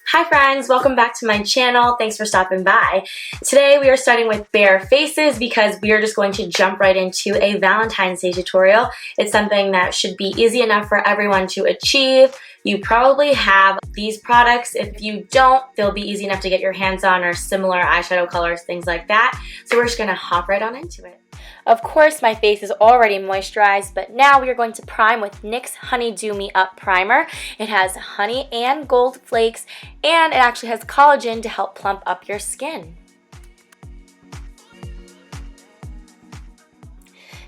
Hi friends, welcome back to my channel. Thanks for stopping by. Today we are starting with bare faces because we are just going to jump right into a Valentine's Day tutorial. It's something that should be easy enough for everyone to achieve. You probably have these products. If you don't, they'll be easy enough to get your hands on, or similar eyeshadow colors, things like that. So we're just gonna hop right on into it. Of course, my face is already moisturized, but now we are going to prime with NYX Honey Dew Me Up Primer. It has honey and gold flakes, and it actually has collagen to help plump up your skin.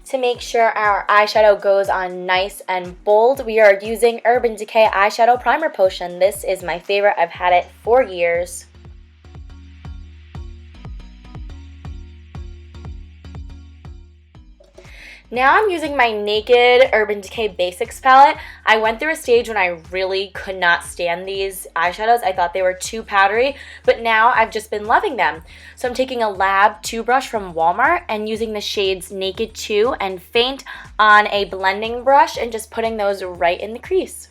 To make sure our eyeshadow goes on nice and bold, we are using Urban Decay Eyeshadow Primer Potion. This is my favorite. I've had it for years. Now I'm using my Naked Urban Decay Basics palette. I went through a stage when I really could not stand these eyeshadows. I thought they were too powdery, but now I've just been loving them. So I'm taking a Lab 2 brush from Walmart and using the shades Naked 2 and Faint on a blending brush and just putting those right in the crease.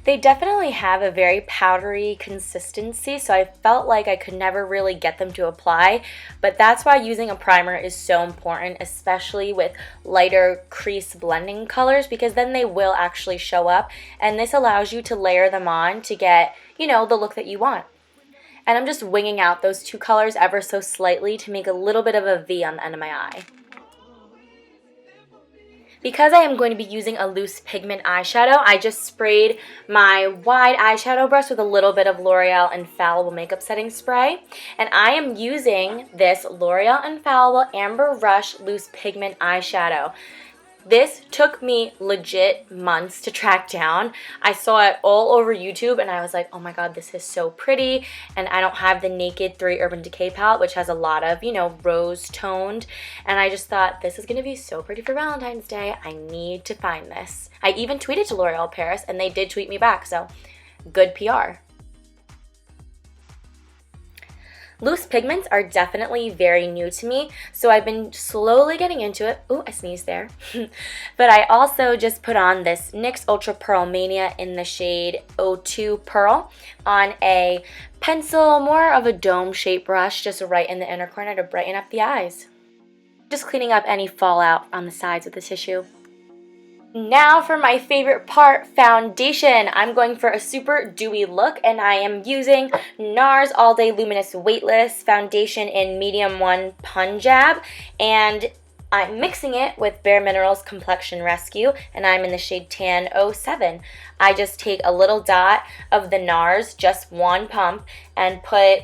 They definitely have a very powdery consistency, so I felt like I could never really get them to apply, but that's why using a primer is so important, especially with lighter crease blending colors, because then they will actually show up, and this allows you to layer them on to get, you know, the look that you want. And I'm just winging out those two colors ever so slightly to make a little bit of a V on the end of my eye. Because I am going to be using a loose pigment eyeshadow, I just sprayed my wide eyeshadow brush with a little bit of L'Oreal Infallible makeup setting spray. And I am using this L'Oreal Infallible Amber Rush Loose Pigment Eyeshadow. This took me legit months to track down. I saw it all over YouTube and I was like, oh my god, this is so pretty. And I don't have the Naked 3 Urban Decay palette, which has a lot of, you know, rose toned. And I just thought, this is gonna be so pretty for Valentine's Day. I need to find this. I even tweeted to L'Oreal Paris and they did tweet me back, so good PR. Loose pigments are definitely very new to me, so I've been slowly getting into it. Ooh, I sneezed there. But I also just put on this NYX Ultra Pearl Mania in the shade 02 Pearl on a pencil, more of a dome shaped brush, just right in the inner corner to brighten up the eyes. Just cleaning up any fallout on the sides with the tissue. Now for my favorite part, foundation. I'm going for a super dewy look and I am using Nars All Day Luminous Weightless foundation in medium 1 Punjab, and I'm mixing it with Bare Minerals Complexion Rescue and I'm in the shade Tan 07. I just take a little dot of the Nars, just one pump, and put,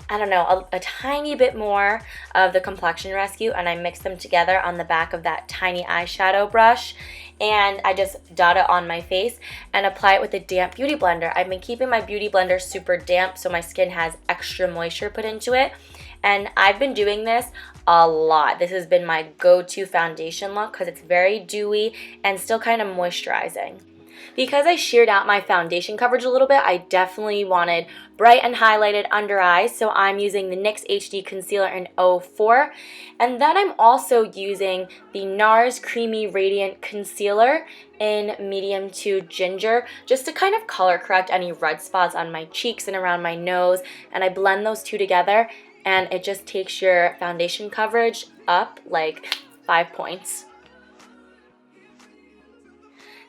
I don't know, a tiny bit more of the Complexion Rescue, and I mix them together on the back of that tiny eyeshadow brush, and I just dot it on my face and apply it with a damp beauty blender. I've been keeping my beauty blender super damp so my skin has extra moisture put into it, and I've been doing this a lot. This has been my go-to foundation look because it's very dewy and still kind of moisturizing. Because I sheared out my foundation coverage a little bit, I definitely wanted bright and highlighted under eyes, so I'm using the NYX HD Concealer in 04. And then I'm also using the Nars Creamy Radiant Concealer in medium 2 Ginger, just to kind of color correct any red spots on my cheeks and around my nose. And I blend those two together, and it just takes your foundation coverage up like 5 points.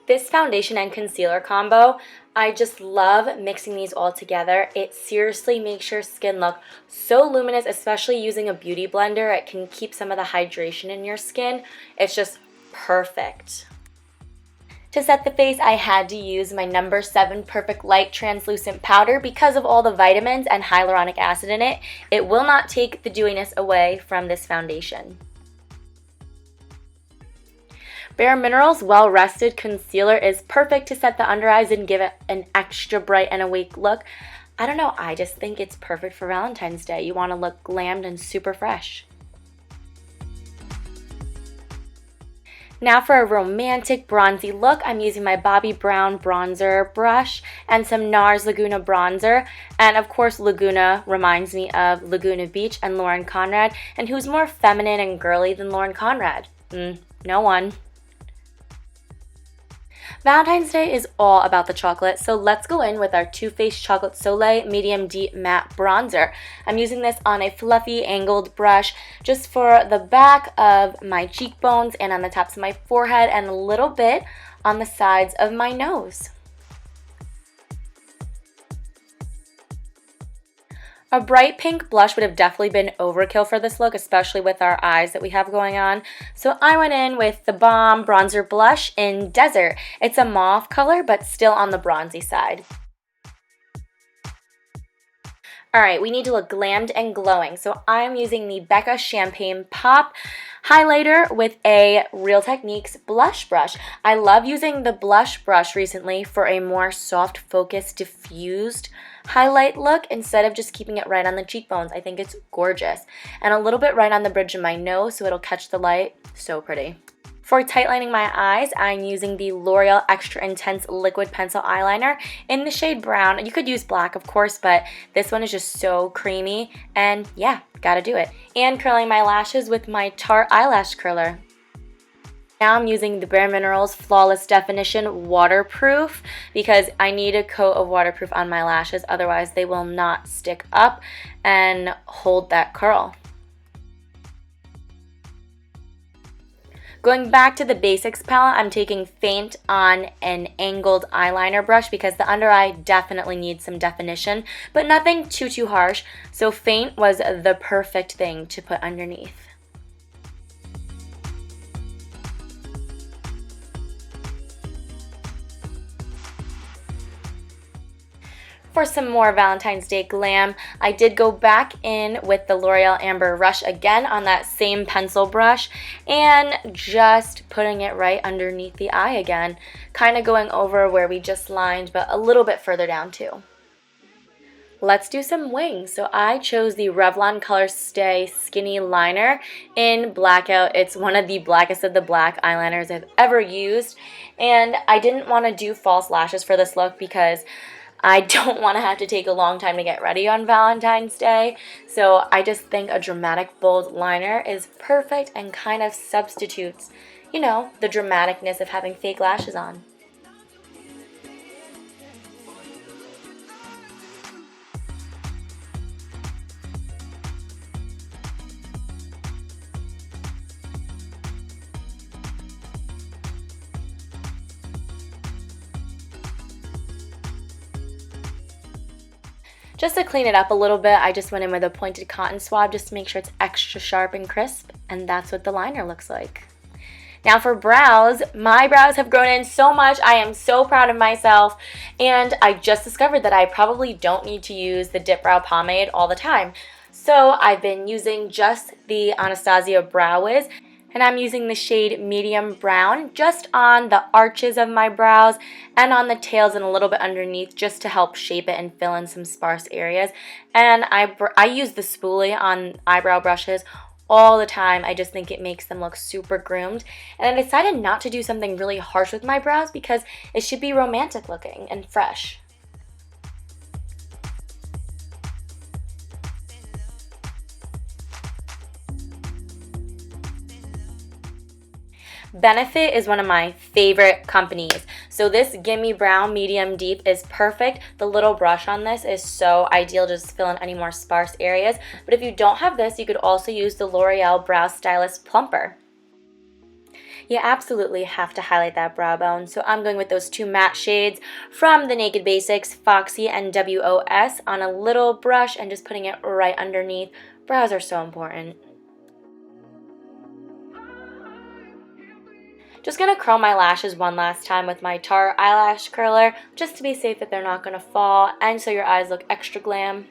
This foundation and concealer combo, I just love mixing these all together. It seriously makes your skin look so luminous, especially using a beauty blender. It can keep some of the hydration in your skin. It's just perfect. To set the face, I had to use my number 7 Perfect Light Translucent Powder because of all the vitamins and hyaluronic acid in it. It will not take the dewiness away from this foundation. Bare Minerals Well Rested Concealer is perfect to set the under eyes and give it an extra bright and awake look. I don't know, I just think it's perfect for Valentine's Day. You want to look glammed and super fresh. Now for a romantic bronzy look, I'm using my Bobbi Brown bronzer brush and some Nars Laguna bronzer. And of course, Laguna reminds me of Laguna Beach and Lauren Conrad. And who's more feminine and girly than Lauren Conrad? No one. Valentine's Day is all about the chocolate, so let's go in with our Too Faced Chocolate Soleil Medium Deep Matte Bronzer. I'm using this on a fluffy angled brush just for the back of my cheekbones and on the tops of my forehead and a little bit on the sides of my nose. A bright pink blush would have definitely been overkill for this look, especially with our eyes that we have going on. So I went in with theBalm Bronzer Blush in Desert. It's a mauve color, but still on the bronzy side. Alright, we need to look glammed and glowing. So I'm using the Becca Champagne Pop highlighter with a Real Techniques blush brush. I love using the blush brush recently for a more soft focus diffused highlight look instead of just keeping it right on the cheekbones. I think it's gorgeous. And a little bit right on the bridge of my nose so it'll catch the light. So pretty. For tightlining my eyes, I'm using the L'Oreal Extra Intense Liquid Pencil Eyeliner in the shade brown. You could use black, of course, but this one is just so creamy. And yeah, gotta do it. And curling my lashes with my Tarte eyelash curler. Now I'm using the Bare Minerals Flawless Definition Waterproof because I need a coat of waterproof on my lashes, otherwise they will not stick up and hold that curl. Going back to the Basics palette, I'm taking Faint on an angled eyeliner brush because the under eye definitely needs some definition, but nothing too harsh, so Faint was the perfect thing to put underneath. For some more Valentine's Day glam, I did go back in with the L'Oreal Amber Rush again on that same pencil brush and just putting it right underneath the eye again, kind of going over where we just lined, but a little bit further down too. Let's do some wings. So I chose the Revlon Color Stay Skinny Liner in Blackout. It's one of the blackest of the black eyeliners I've ever used, and I didn't want to do false lashes for this look because I don't want to have to take a long time to get ready on Valentine's Day, so I just think a dramatic bold liner is perfect and kind of substitutes, you know, the dramaticness of having fake lashes on. Just to clean it up a little bit, I just went in with a pointed cotton swab just to make sure it's extra sharp and crisp, and that's what the liner looks like. Now for brows, my brows have grown in so much. I am so proud of myself, and I just discovered that I probably don't need to use the Dip Brow Pomade all the time. So I've been using just the Anastasia Brow Wiz, and I'm using the shade Medium Brown just on the arches of my brows and on the tails and a little bit underneath just to help shape it and fill in some sparse areas. And I use the spoolie on eyebrow brushes all the time. I just think it makes them look super groomed. And I decided not to do something really harsh with my brows because it should be romantic looking and fresh. Benefit is one of my favorite companies. So this Gimme Brown Medium Deep is perfect. The little brush on this is so ideal just to fill in any more sparse areas. But if you don't have this, you could also use the L'Oreal Brow Stylist Plumper. You absolutely have to highlight that brow bone. So I'm going with those two matte shades from the Naked Basics, Foxy and WOS on a little brush and just putting it right underneath. Brows are so important. Just going to curl my lashes one last time with my Tarte eyelash curler just to be safe that they're not going to fall and so your eyes look extra glam.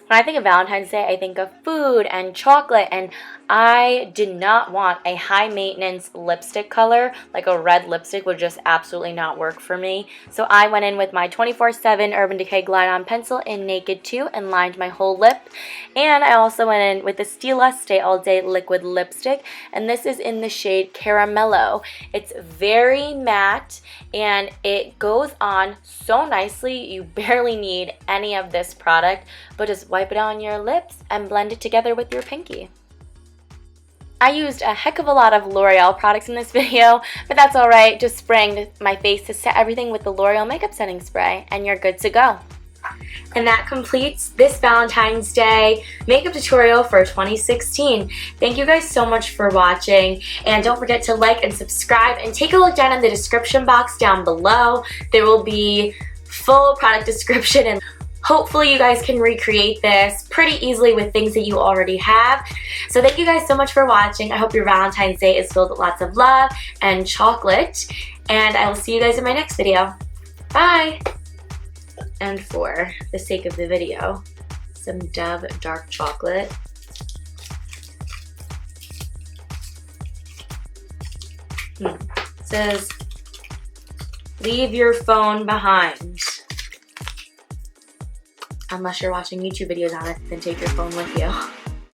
When I think of Valentine's Day, I think of food and chocolate, and I did not want a high maintenance lipstick color. Like a red lipstick would just absolutely not work for me. So I went in with my 24/7 Urban Decay Glide On Pencil in Naked 2 and lined my whole lip. And I also went in with the Stila Stay All Day Liquid Lipstick, and this is in the shade Caramello. It's very matte and it goes on so nicely. You barely need any of this product, but just wipe it on your lips and blend it together with your pinky. I used a heck of a lot of L'Oreal products in this video, but that's alright. Just spraying my face to set everything with the L'Oreal makeup setting spray, and you're good to go. And that completes this Valentine's Day makeup tutorial for 2016. Thank you guys so much for watching, and don't forget to like and subscribe, and take a look down in the description box down below. There will be full product description, and hopefully you guys can recreate this pretty easily with things that you already have. So thank you guys so much for watching. I hope your Valentine's Day is filled with lots of love and chocolate, and I will see you guys in my next video. Bye! And for the sake of the video, some Dove dark chocolate. It says, leave your phone behind. Unless you're watching YouTube videos on it, then take your phone with you.